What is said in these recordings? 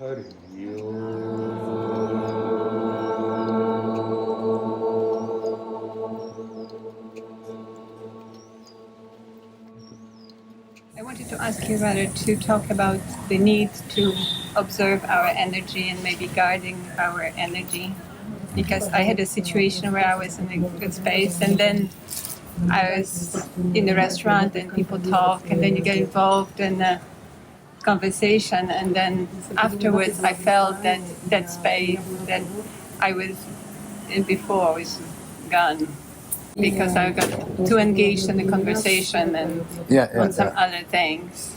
I wanted to ask you rather to talk about the need to observe our energy and maybe guarding our energy. Because I had a situation where I was in a good space and then I was in a restaurant and people talk and then you get involved in a conversation and then afterwards I felt that space that I was in before was gone. Because I got too engaged in the conversation and on some other things.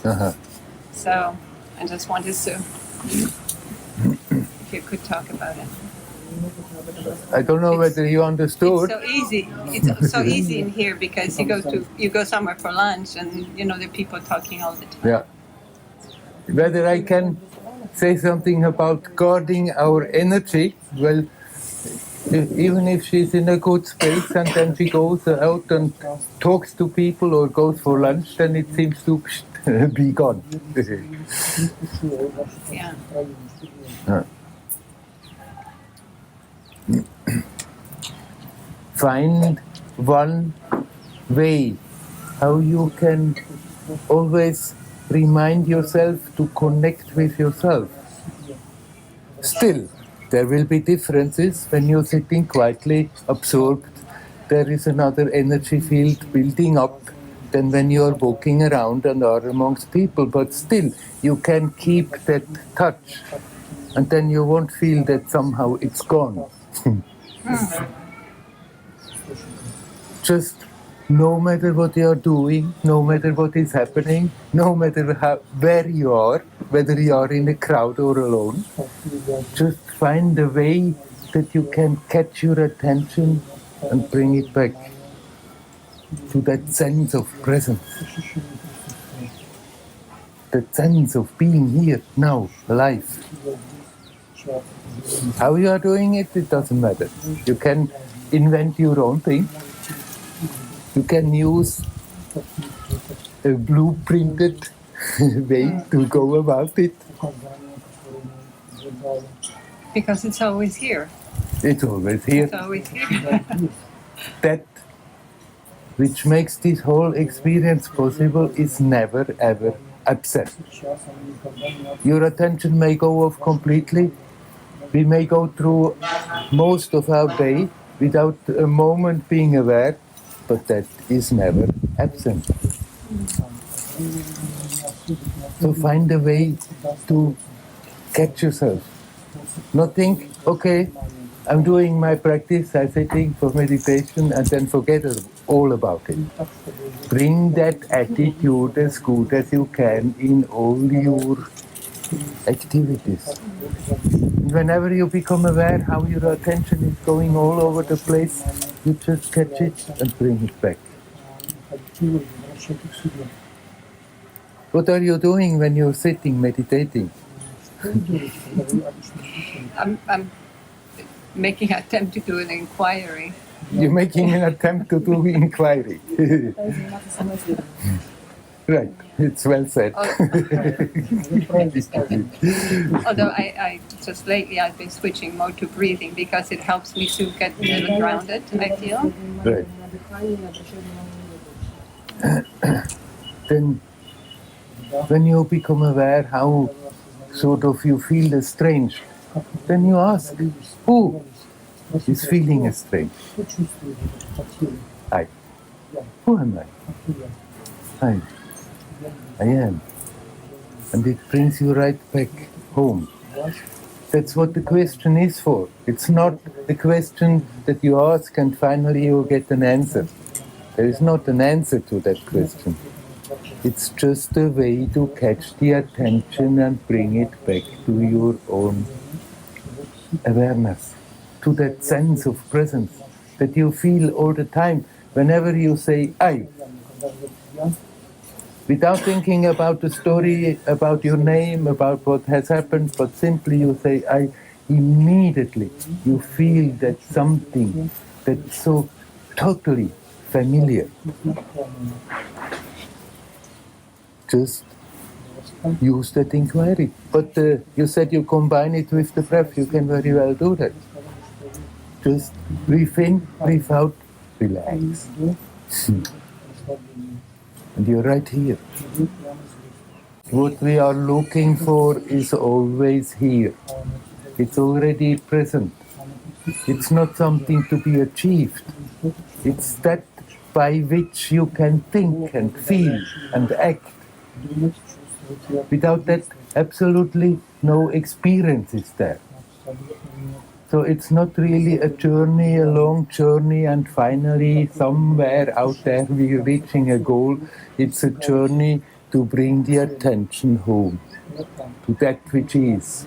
So I just wanted to, if you could talk about it. I don't know whether you understood. It's so easy. It's so easy in here because you go somewhere for lunch and the people talking all the time. Yeah. Whether I can say something about guarding our energy, well, even if she's in a good space and then she goes out and talks to people or goes for lunch, then it seems to be gone. Yeah. Find one way how you can always remind yourself to connect with yourself. Still, there will be differences when you're sitting quietly, absorbed. There is another energy field building up than when you're walking around and are amongst people. But still, you can keep that touch. And then you won't feel that somehow it's gone. Just no matter what you are doing, no matter what is happening, no matter where you are, whether you are in a crowd or alone, just find a way that you can catch your attention and bring it back to that sense of presence. That sense of being here, now, alive. How you are doing it, it doesn't matter. You can invent your own thing. You can use a blueprinted way to go about it. Because it's always here. It's always here. It's always here. That which makes this whole experience possible is never ever absent. Your attention may go off completely. We may go through most of our day without a moment being aware, but that is never absent. So find a way to catch yourself. Not think, okay, I'm doing my practice, I'm sitting for meditation, and then forget all about it. Bring that attitude as good as you can in all your activities. Whenever you become aware how your attention is going all over the place, you just catch it and bring it back. What are you doing when you're sitting meditating? I'm making an attempt to do an inquiry. You're making an attempt to do inquiry. Right, it's well said. Although I just lately I've been switching more to breathing because it helps me to get a little grounded, I feel. Right. Then when you become aware how sort of you feel estranged, then you ask, who is feeling estranged? I. Who am I? I am. And it brings you right back home. That's what the question is for. It's not a question that you ask and finally you get an answer. There is not an answer to that question. It's just a way to catch the attention and bring it back to your own awareness, to that sense of presence that you feel all the time whenever you say I. Without thinking about the story, about your name, about what has happened, but simply you say I, immediately you feel that something that's so totally familiar just use that inquiry. But you said you combine it with the breath. You can very well do that. Just breathe in, breathe out, relax. And you're right here. What we are looking for is always here. It's already present. It's not something to be achieved. It's that by which you can think and feel and act. Without that, absolutely no experience is there. So it's not really a journey, a long journey, and finally somewhere out there we're reaching a goal. It's a journey to bring the attention home, to that which is.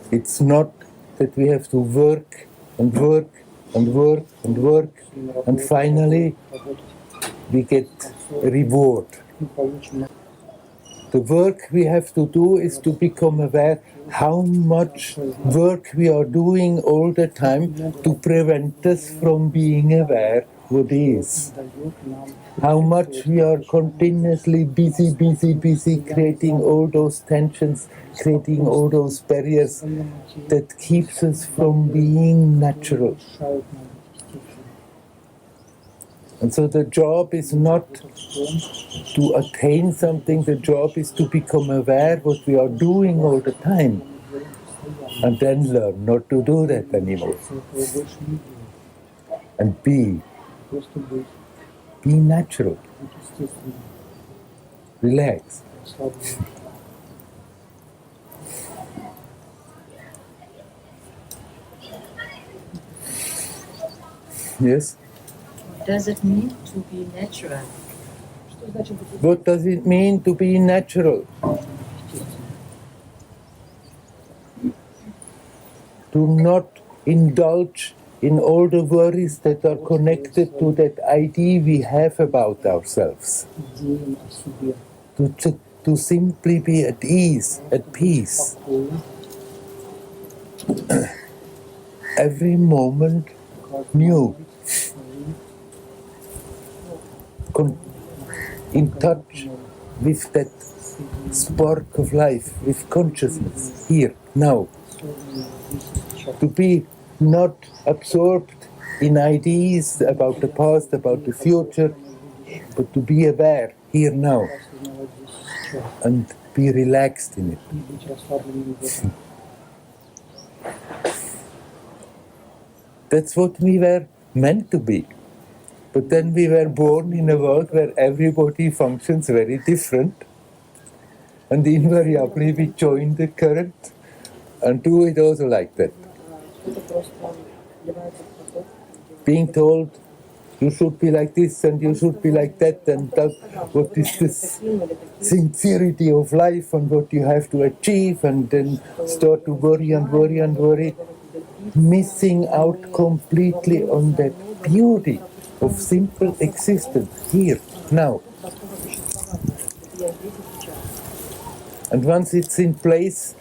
It's not that we have to work and work and work and work, and finally we get a reward. The work we have to do is to become aware how much work we are doing all the time to prevent us from being aware what is. How much we are continuously busy, creating all those tensions, creating all those barriers that keeps us from being natural. And so the job is not to attain something, the job is to become aware what we are doing all the time. And then learn not to do that anymore. And be natural. Relax. Yes? Does it mean to be natural? What does it mean to be natural? To not indulge in all the worries that are connected to that idea we have about ourselves. To simply be at ease, at peace. Every moment new. In touch with that spark of life, with consciousness, here, now. To be not absorbed in ideas about the past, about the future, but to be aware, here, now, and be relaxed in it. That's what we were meant to be. But then we were born in a world where everybody functions very different. And invariably we join the current and do it also like that. Being told you should be like this and you should be like that, and that, what is this sincerity of life and what you have to achieve, and then start to worry and worry and worry, missing out completely on that beauty of simple existence, here, now. And once it's in place,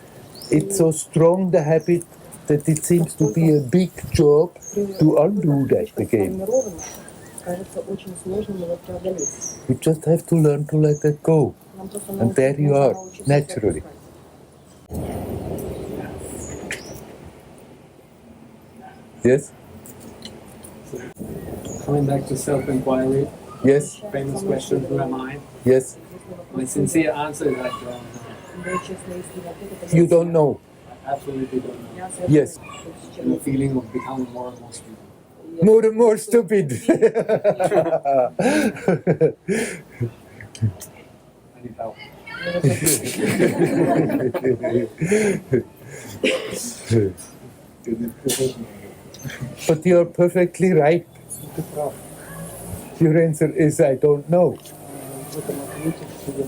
it's so strong, the habit, that it seems to be a big job to undo that again. You just have to learn to let that go. And there you are, naturally. Yes? Coming back to self-inquiry. Yes? Famous question, who am I? Yes? My sincere answer is I don't know. You don't know? I absolutely don't know. Yes. And the feeling of becoming more and more stupid. More and more stupid. I need help. But you're perfectly right. Your answer is, I don't know.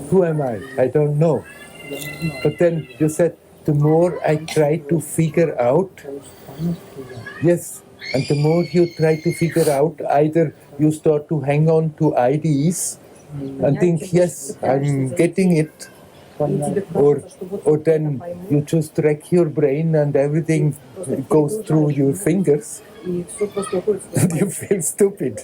Who am I? I don't know. But then you said, the more I try to figure out, yes, and the more you try to figure out, either you start to hang on to ideas and think, yes, I'm getting it, or then you just rack your brain and everything goes through your fingers and you feel stupid.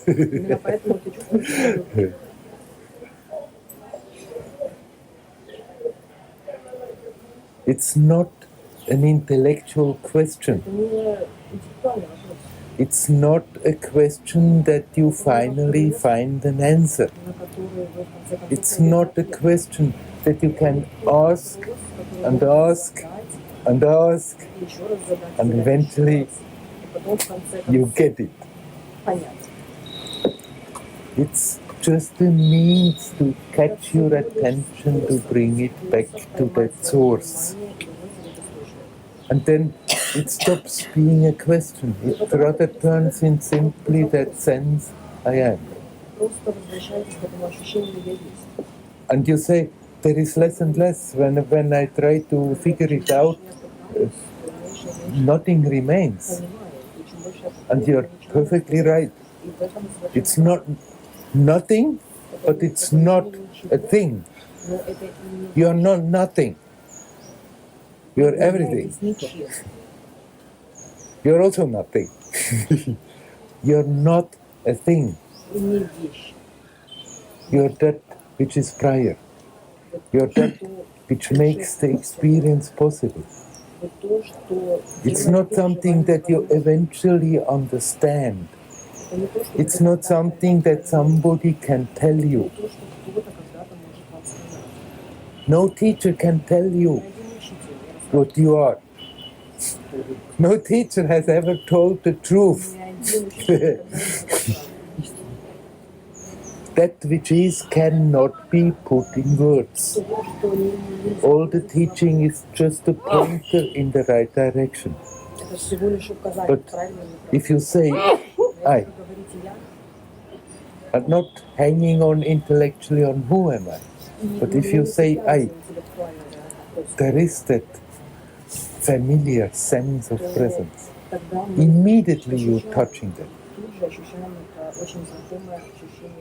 It's not an intellectual question. Это не интеллектуальный вопрос, It's not a question that you finally find an answer. на который вы в конце концов It's найдете not a ответ. question that you can ask Вопрос, который and можно ask задать, and ask, и еще раз задать, and задать eventually еще раз, и потом в конце you концов get it. понять. It's just a means to catch your attention, to bring it back to that source. And then it stops being a question. It rather turns in simply that sense, I am. Просто возвращайтесь к этому ощущению «я есть». And you say, there is less and less. When I try to figure it out, nothing remains. And you're perfectly right. It's not nothing, but it's not a thing. You're not nothing. You're everything. You're also nothing. You're not a thing. You're that which is prior. You're that which makes the experience possible. It's not something that you eventually understand. It's not something that somebody can tell you. No teacher can tell you what you are. No teacher has ever told the truth. That which is cannot be put in words. All the teaching is just a pointer in the right direction. But if you say, I, and not hanging on intellectually on who am I, but if you say I, there is that familiar sense of presence. Immediately you're touching that.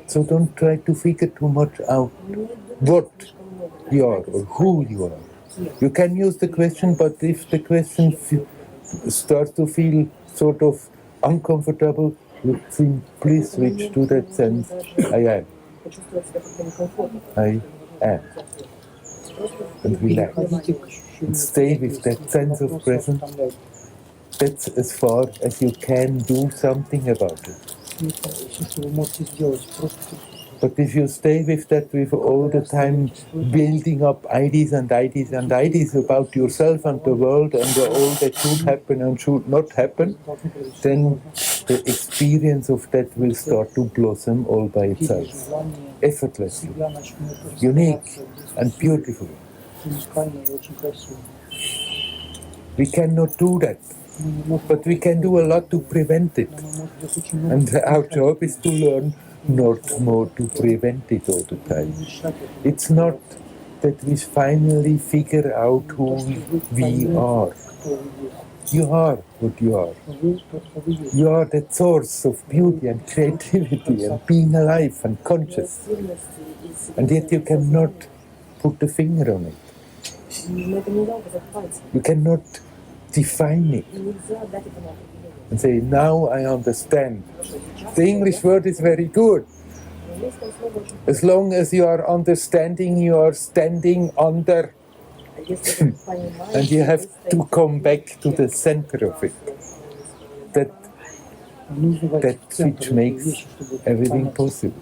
So don't try to figure too much out what you are or who you are. You can use the question, but if the question starts to feel sort of uncomfortable, you simply switch to that sense, I am. I am. And relax. And stay with that sense of presence. That's as far as you can do something about it. But if you stay with that, with all the time building up ideas and ideas and ideas about yourself and the world and all that should happen and should not happen, then the experience of that will start to blossom all by itself, effortlessly, unique and beautiful. We cannot do that. But we can do a lot to prevent it. And our job is to learn not more to prevent it all the time. It's not that we finally figure out who we are. You are what you are. You are that source of beauty and creativity and being alive and conscious. And yet you cannot put a finger on it. You cannot define it and say, now I understand. The English word is very good. As long as you are understanding, you are standing under. And you have to come back to the center of it. That which makes everything possible.